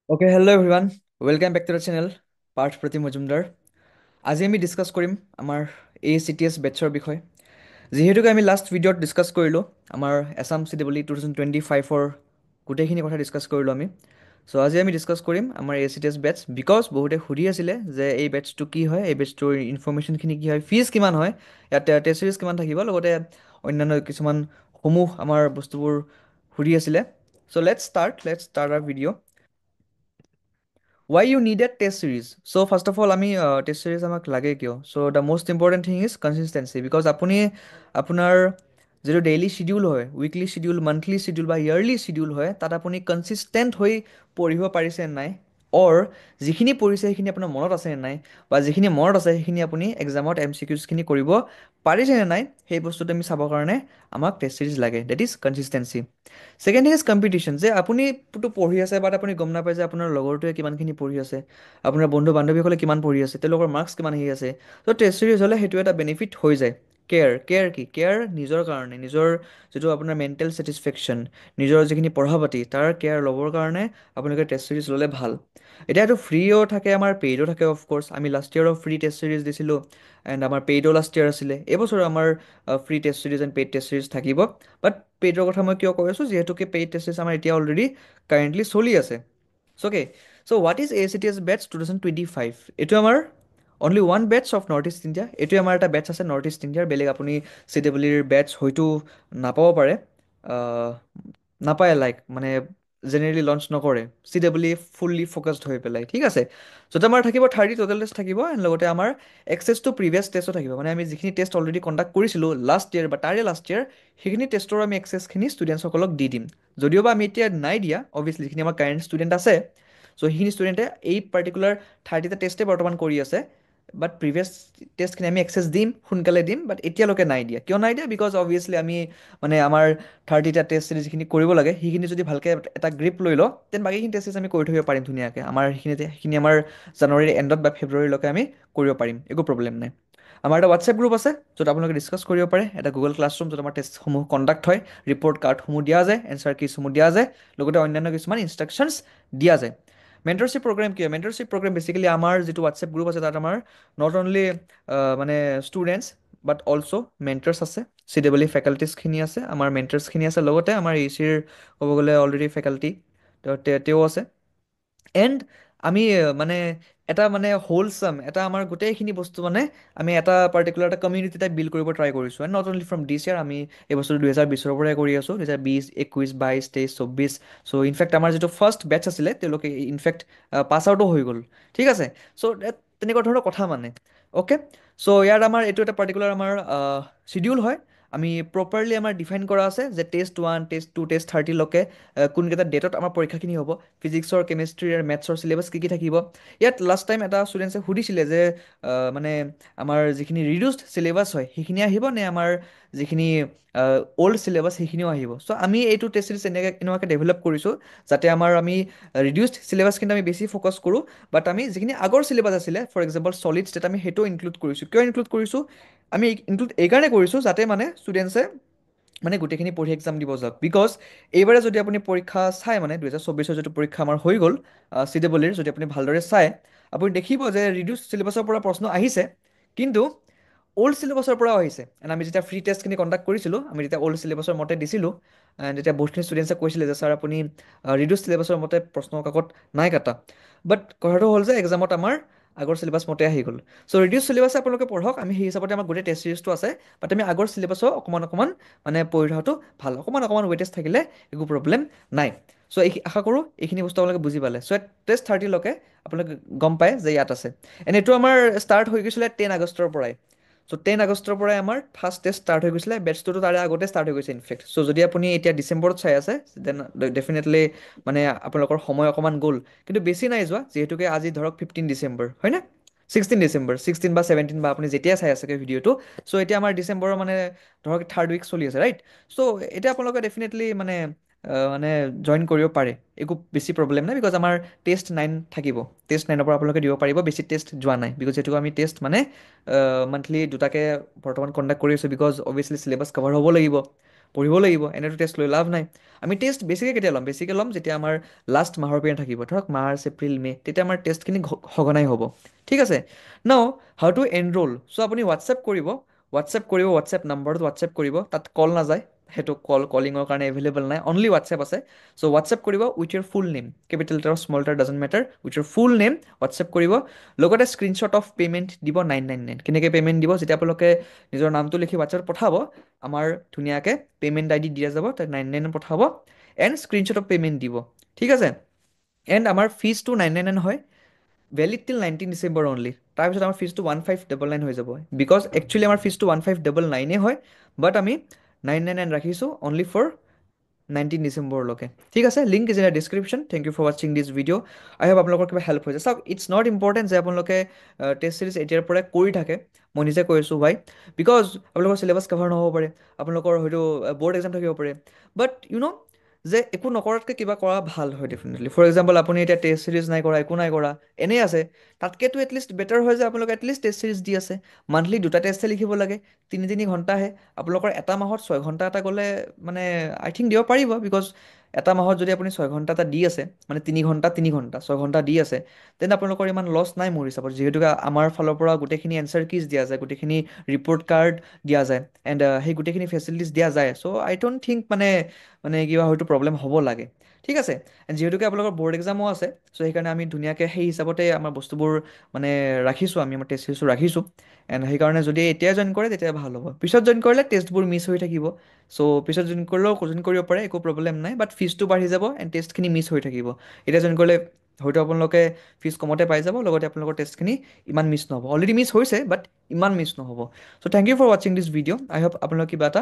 Okay, hello everyone. Welcome back to the channel. Partha Pratim Majumdar. আজি আমি discuss কৰিম আমাৰ ACTS বেটছৰ বিষয়ে। যিহেতুকে আমি লাষ্ট ভিডিঅ'ত ডিছকাছ কৰিলোঁ আমাৰ এছাম CEE 2025-ৰ গোটেইখিনি কথা ডিছকাছ কৰিলোঁ আমি। চ' আজি আমি ডিছকাছ কৰিম আমাৰ ACTS বেটছ বিকজ বহুতে সুধি আছিলে যে এই বেটছটো কি হয়, এই বেটছটোৰ ইনফৰ্মেশ্যনখিনি কি হয়, ফিজ কিমান হয়, ইয়াত টেষ্ট চিৰিজ কিমান থাকিব, লগতে অন্যান্য কিছুমান সমূহ আমাৰ বস্তুবোৰ সুধি আছিলে। So' let's start our video'. Why you need a test series? So first of all, আমি test series আমাক লাগে কিয়? So the most important thing is consistency because আপুনি আপোনাৰ যিটো ডেইলি শিডিউল হয়, উইকলি শিডিউল, মান্থলি শিডিউল বা yearly schedule হয়, তাত আপুনি কনচিষ্টেণ্ট হৈ পঢ়িব পাৰিছে নাই, অৰ যিখিনি পঢ়িছে সেইখিনি আপোনাৰ মনত আছে নে নাই, বা যিখিনি মনত আছে সেইখিনি আপুনি এক্সামত MCQsখিনি কৰিব পাৰিছে নে নাই, সেই বস্তুটো আমি চাবৰ কাৰণে আমাক টেষ্ট চিৰিজ লাগে। That is consistency. Second thing is competition, যে আপুনিতো পঢ়ি আছে বাট আপুনি গম নাপায় যে আপোনাৰ লগৰটোৱে কিমানখিনি পঢ়ি আছে, আপোনাৰ বন্ধু বান্ধৱীসকলে কিমান পঢ়ি আছে, তেওঁলোকৰ মাৰ্কছ কিমান আহি আছে। ত' টেষ্ট চিৰিজ হ'লে সেইটো এটা বেনিফিট হৈ যায়। কেয়াৰ কি? কেয়াৰ নিজৰ কাৰণে, নিজৰ যিটো আপোনাৰ মেণ্টেল ছেটিছফেকশ্যন, নিজৰ যিখিনি পঢ়া পাতি তাৰ কেয়াৰ ল'বৰ কাৰণে আপোনালোকে টেষ্ট চিৰিজ ল'লে ভাল। এতিয়া এইটো ফ্ৰীও থাকে, আমাৰ পেইডো থাকে অফক'ৰ্ছ। আমি লাষ্ট ইয়েৰো ফ্ৰী টেষ্ট চিৰিজ দিছিলোঁ এণ্ড আমাৰ পেইডো লাষ্ট ইয়েৰ আছিলে। এইবছৰ আমাৰ free test series and paid test series থাকিব। বাট পেইডৰ কথা মই কিয় কৈ আছোঁ, যিহেতুকে পেইড টেষ্ট চিৰিজ আমাৰ এতিয়া অলৰেডি কাৰেণ্টলি চলি আছে। Okay, so' what is ACTS batch 2025? এইটো আমাৰ only one batch of north east India. এইটোৱে আমাৰ এটা বেটছ আছে নৰ্থ ইষ্ট ইণ্ডিয়াৰ। বেলেগ আপুনি CEEৰ বেটছ হয়তো নাপাব পাৰে, আহ, নাপায়, লাইক মানে জেনেৰেলি লঞ্চ নকৰে CEE ফুল্লি ফ'কাছড হৈ পেলাই, ঠিক আছে। য'ত আমাৰ থাকিব 30 ট'টেল টেষ্ট থাকিব এণ্ড লগতে আমাৰ এক্সেছ টু প্ৰিভিয়াছ টেষ্টো থাকিব। মানে আমি যিখিনি টেষ্ট অলৰেডি কণ্ডাক্ট কৰিছিলোঁ লাষ্ট ইয়েৰ বা তাৰে লাষ্ট ইয়েৰ, সেইখিনি টেষ্টৰ আমি এক্সেছখিনি ষ্টুডেণ্টসকলক দি দিম। যদিওবা আমি এতিয়া নাই দিয়া, অবভিয়াছলি যিখিনি আমাৰ কাৰেণ্ট ষ্টুডেণ্ট আছে, চ' সেইখিনি ষ্টুডেণ্টে এই পাৰ্টিকুলাৰ 30টা টেষ্টে বৰ্তমান কৰি আছে। বাট প্ৰিভিয়াছ টেষ্টখিনি আমি এক্সেছ দিম, সোনকালে দিম, বাট এতিয়ালৈকে নাই দিয়া। কিয় নাই দিয়া? বিকজ অবভিয়াছলি আমি মানে আমাৰ 30টা টেষ্ট যিখিনি কৰিব লাগে সেইখিনি যদি ভালকৈ এটা গ্ৰিপ লৈ লওঁ, তেন বাকীখিনি টেষ্ট আমি কৰি থাকিব পাৰিম ধুনীয়াকৈ। সেইখিনি আমাৰ জানুৱাৰীৰ এণ্ডত বা ফেব্ৰুৱাৰীলৈকে আমি কৰিব পাৰিম, একো প্ৰব্লেম নাই। আমাৰ এটা হোৱাটছএপ গ্ৰুপ আছে য'ত আপোনালোকে ডিছকাছ কৰিব পাৰে, এটা গুগল ক্লাছৰুম য'ত আমাৰ টেষ্টসমূহ কণ্ডাক্ট হয়, ৰিপৰ্ট কাৰ্ডসমূহ দিয়া যায়, এনচাৰ কিজসমূহ দিয়া যায়, লগতে অন্যান্য কিছুমান ইনষ্ট্ৰাকশ্যনছ দিয়া যায়। মেণ্টৰশ্বিপ প্ৰগ্ৰেম কি হয়? মেণ্টৰশ্বিপ প্ৰগ্ৰেম বেচিকেলি আমাৰ যিটো হোৱাটছএপ গ্ৰুপ আছে তাত আমাৰ নট অনলি মানে ষ্টুডেণ্টছ বাট অলছ' মেণ্টাৰ্ছ আছে, CEE ফেকাল্টিজখিনি আছে, আমাৰ মেণ্টাৰ্ছখিনি আছে, লগতে আমাৰ ACৰ ক'ব গ'লে অলৰেডি ফেকাল্টি তেওঁ আছে। এণ্ড আমি মানে এটা মানে হোলচাম এটা আমাৰ গোটেইখিনি বস্তু মানে আমি এটা পাৰ্টিকুলাৰ এটা কমিউনিটি টাইপ বিল্ড কৰিব ট্ৰাই কৰিছোঁ। এণ্ড নট অনলি ফ্ৰম দিছ ইয়াৰ, আমি এই বস্তুটো 2020ৰ পৰাই কৰি আছোঁ, 2020, 21, 22, 23, 24। চ' ইনফেক্ট আমাৰ যিটো ফাৰ্ষ্ট বেটছ আছিলে তেওঁলোকে ইনফেক্ট পাছ আউটো হৈ গ'ল, ঠিক আছে। চ' তেনেকুৱা ধৰণৰ কথা মানে। অ'কে, চ' ইয়াত আমাৰ এইটো এটা পাৰ্টিকুলাৰ আমাৰ চিডিউল হয়। আমি প্ৰপাৰলি আমাৰ ডিফাইন কৰা আছে যে টেষ্ট 1, টেষ্ট 2, টেষ্ট 30লৈকে কোনকেইটা ডেটত আমাৰ পৰীক্ষাখিনি হ'ব, ফিজিক্সৰ, কেমেষ্ট্ৰি আৰু মেথছৰ চিলেবাছ কি কি থাকিব। ইয়াত লাষ্ট টাইম এটা ষ্টুডেণ্টছে সুধিছিলে যে মানে আমাৰ যিখিনি ৰিডিউচড চিলেবাছ হয় সেইখিনি আহিব নে আমাৰ যিখিনি অল্ড চিলেবাছ সেইখিনিও আহিব। চ' আমি এইটো টেষ্ট চিৰিজ এনেকুৱাকৈ ডেভেলপ কৰিছোঁ যাতে আমি ৰিডিউচড চিলেবাছখিনি আমি বেছি ফ'কাছ কৰোঁ, বাট আমি যিখিনি আগৰ চিলেবাছ আছিলে, ফৰ এক্সাম্পল ছলিড ষ্টেট, আমি সেইটো ইনক্লুড কৰিছোঁ। কিয় ইনক্লুড কৰিছোঁ? আমি ইনক্লুড এইকাৰণে কৰিছোঁ যাতে মানে ষ্টুডেণ্টছে মানে গোটেইখিনি পঢ়ি এক্সাম দিব যাওক। বিকজ এইবাৰে যদি আপুনি পৰীক্ষা চাই, মানে 2024ৰ যিটো পৰীক্ষা আমাৰ হৈ গ'ল CEEৰ, যদি আপুনি ভালদৰে চায়, আপুনি দেখিব যে ৰিডিউচ চিলেবাছৰ পৰা প্ৰশ্ন আহিছে, কিন্তু অল্ড চিলেবাছৰ পৰাও আহিছে। এণ্ড আমি যেতিয়া ফ্ৰী টেষ্টখিনি কণ্ডাক্ট কৰিছিলোঁ, আমি তেতিয়া অল্ড চিলেবাছৰ মতে দিছিলোঁ। এণ্ড তেতিয়া বহুতখিনি ষ্টুডেণ্টছে কৈছিলে যে ছাৰ আপুনি ৰিডিউচ চিলেবাছৰ মতে প্ৰশ্ন কাকত নাই কাটা। বাট কথাটো হ'ল যে এক্সামত আমাৰ আগৰ চিলেবাছ মতে আহি গ'ল। চ' ৰিডিউচ চিলেবাছে আপোনালোকে পঢ়ক, আমি সেই হিচাপতে আমাৰ গোটেই টেষ্ট চিৰিজটো আছে, বাট আমি আগৰ চিলেবাছো অকণমান মানে পঢ়ি থোৱাটো ভাল। অকণমান ৱেইটেজ থাকিলে একো প্ৰব্লেম নাই। চ' আশা কৰোঁ এইখিনি বস্তু আপোনালোকে বুজি পালে। চ' টেষ্ট 30লৈকে আপোনালোকে গম পায় যে ইয়াত আছে। এণ্ড এইটো আমাৰ ষ্টাৰ্ট হৈ গৈছিলে 10 আগষ্টৰ পৰাই। চ' 10 আগষ্টৰ পৰাই আমাৰ ফাৰ্ষ্ট টেষ্ট ষ্টাৰ্ট হৈ গৈছিলে, বেটছটোতো তাৰে আগতে ষ্টাৰ্ট হৈ গৈছে ইনফেক্ট। চ' যদি আপুনি এতিয়া ডিচেম্বৰত চাই আছে, দেন ডেফিনেটলি মানে আপোনালোকৰ সময় অকণমান গ'ল, কিন্তু বেছি নাই যোৱা, যিহেতুকে আজি ধৰক 15 ডিচেম্বৰ হয়নে, 16 ডিচেম্বৰ, 16 বা 17 বা আপুনি যেতিয়া চাই আছে ভিডিঅ'টো। চ' এতিয়া আমাৰ ডিচেম্বৰৰ মানে ধৰক থাৰ্ড উইক চলি আছে, ৰাইট। চ' এতিয়া আপোনালোকে ডেফিনেটলি মানে মানে জইন কৰিব পাৰে, একো বেছি প্ৰব্লেম নাই। বিকজ আমাৰ টেষ্ট 9 থাকিব, টেষ্ট 9ৰ পৰা আপোনালোকে দিব পাৰিব। বেছি টেষ্ট যোৱা নাই, বিকজ যিহেতু আমি টেষ্ট মানে মান্থলি দুটাকৈ বৰ্তমান কণ্ডাক্ট কৰি আছোঁ, বিকজ অভিয়াছলি চিলেবাছ কভাৰ হ'ব লাগিব। পঢ়িব লাগিব, এনেতো টেষ্ট লৈ লাভ নাই। আমি টেষ্ট বেছিকৈ কেতিয়া ল'ম? বেছিকৈ ল'ম যেতিয়া আমাৰ লাষ্ট মাহৰ পিনে থাকিব, ধৰক মাৰ্চ, এপ্ৰিল, মে', তেতিয়া আমাৰ টেষ্টখিনি সঘনাই হ'ব। ঠিক আছে। নাও হাউ টু এনৰোল। চ' আপুনি হোৱাটছএপ নাম্বাৰটোত হোৱাটছএপ কৰিব, তাত কল নাযায়, সেইটো কলিঙৰ কাৰণে এভেইলেবল নাই, অনলি হোৱাটছএপ আছে। চ' হোৱাটছএপ কৰিব with Euro full name, capital letter small letter doesn't matter, with Euro full name WhatsApp কৰিব। লগতে স্ক্ৰীনশ্বট অফ পে'মেণ্ট দিব 999। কেনেকৈ পে'মেণ্ট দিব? যেতিয়া আপোনালোকে নিজৰ নামটো লিখি হোৱাটছএপত পঠাব, আমাৰ ধুনীয়াকৈ পে'মেণ্ট আই ডি দিয়া যাব, তাত 999 পঠাব এণ্ড স্ক্ৰীনশ্বট অফ পে'মেণ্ট দিব। ঠিক আছে। এণ্ড আমাৰ ফিজটো 999 হয়, ভেলিড টিল 19 ডিচেম্বৰ অনলি। তাৰপিছত আমাৰ ফিজটো 1599 হৈ যাব। বিকজ একচুৱেলি আমাৰ ফিজটো 1599 হয়, বাট আমি 999 ৰাখিছোঁ অনলি ফৰ 19 ডিচেম্বৰলৈকে। ঠিক আছে। Link is in the description. Thank you for ৱাচিং দিছ ভিডিঅ'। আই হোপ আপোনালোকৰ কিবা হেল্প হৈছে। চাওক, ইটছ নট ইম্পৰ্টেণ্ট যে আপোনালোকে টেষ্ট চিৰিজ এতিয়াৰ পৰাই কৰি থাকে। মই নিজে কৈ আছোঁ ভাই, বিকজ আপোনালোকৰ চিলেবাছ কভাৰ নহ'ব পাৰে, আপোনালোকৰ হয়তো বৰ্ড এক্সাম থাকিব পাৰে, বাট যে একো নকৰাতকৈ কিবা কৰা ভাল হয় ডেফিনেটলি। ফৰ এক্সাম্পল, আপুনি এতিয়া টেষ্ট চিৰিজ নাই কৰা, একো নাই কৰা, এনেই আছে, তাতকেতো এটলিষ্ট বেটাৰ হয় যে আপোনালোকে এটলিষ্ট টেষ্ট চিৰিজ দি আছে। মান্থলি 2টা টেষ্টহে লিখিব লাগে, 3-3 ঘণ্টাহে। আপোনালোকৰ এটা মাহত 6 ঘণ্টা এটা গ'লে মানে আই থিংক দিব পাৰিব। বিকজ এটা মাহত যদি আপুনি 6 ঘণ্টা এটা দি আছে, মানে 3 ঘণ্টা 3 ঘণ্টা 6 ঘণ্টা দি আছে, তেন্তে আপোনালোকৰ ইমান লছ নাই মোৰ হিচাপত। যিহেতুকে আমাৰ ফালৰ পৰা গোটেইখিনি এনচাৰ কিজ দিয়া যায়, গোটেইখিনি ৰিপৰ্ট কাৰ্ড দিয়া যায়, এণ্ড সেই গোটেইখিনি ফেচিলিটিছ দিয়া যায়। চ' আই ডোণ্ট থিংক মানে কিবা হয়তো প্ৰব্লেম হ'ব লাগে। ঠিক আছে। যিহেতুকে আপোনালোকৰ বৰ্ড এক্সামো আছে, চ' সেইকাৰণে আমি ধুনীয়াকৈ সেই হিচাপতে আমাৰ বস্তুবোৰ মানে ৰাখিছোঁ, আমি আমাৰ টেষ্ট চিৰিজটো ৰাখিছোঁ। এণ্ড সেইকাৰণে যদি এতিয়াই জইন কৰে তেতিয়া ভাল হ'ব। পিছত জইন কৰিলে টেষ্টবোৰ মিছ হৈ থাকিব। চ' পিছত জইন কৰিলেও জইন কৰিব পাৰে, একো প্ৰব্লেম নাই, বাট ফিজটো বাঢ়ি যাব এণ্ড টেষ্টখিনি মিছ হৈ থাকিব। এতিয়া জইন কৰিলে হয়তো আপোনালোকে ফিজ কমতে পাই যাব, লগতে আপোনালোকৰ টেষ্টখিনি ইমান মিছ নহ'ব। অলৰেডি মিছ হৈছে, বাট ইমান মিছ নহ'ব। চ' থেংক ইউ ফৰ ৱাচিং দিছ ভিডিঅ'। আই হোপ আপোনালোকে কিবা এটা